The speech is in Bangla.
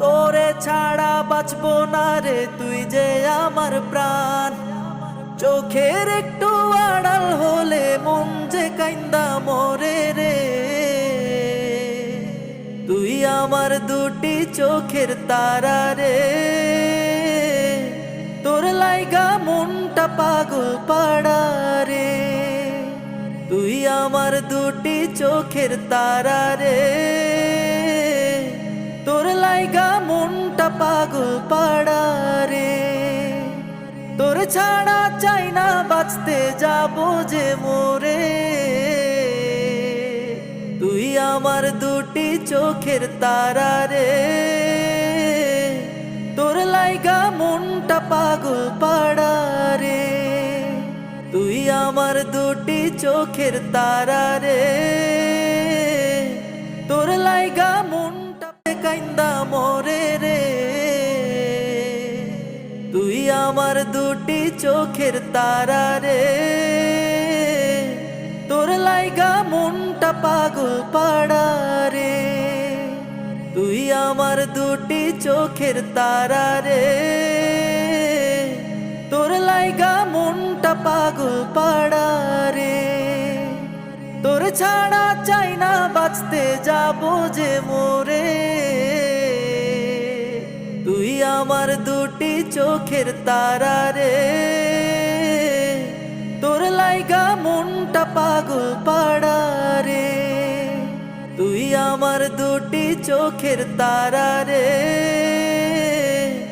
তোরে ছাড়া বাঁচবো না রে, তুই যে আমার প্রাণ। চোখের একটু আড়াল হলে মন যে কাইন্দা মরে রে। তুই আমার দুটি চোখের তারা রে, তোর লাইগা মনটা পাগল পাড়া রে। তুই আমার দুটি চোখের তারা রে, তোর লাইগা মনটা পাগল পাড়া রে। তোর ছাড়া চাই না বাঁচতে যাবো যে মোরে। তুই আমার দুটি চোখের তারা রে, তোর লাইগা মনটা পাগল পাড়া রে। তুই আমার দুটি চোখের তারা রে, তোর লাইগা মনটা কাইন্দা মরে রে। তুই আমার দুটি চোখের তারা রে, তোর লাইগা মনটা পাগল পাড়া রে। তুই আমার দুটি চোখের তারা রে, তোর লাইগা মনটা পাগল পাড়া রে। তোর ছাড়া চাই না বাঁচতে যাবো যে মোরে। তুই আমার দুটি চোখের তারা রে, তোর লাইগা মনটা পাগল পাড়া রে। তুই আমার দুটি চোখের তারা রে।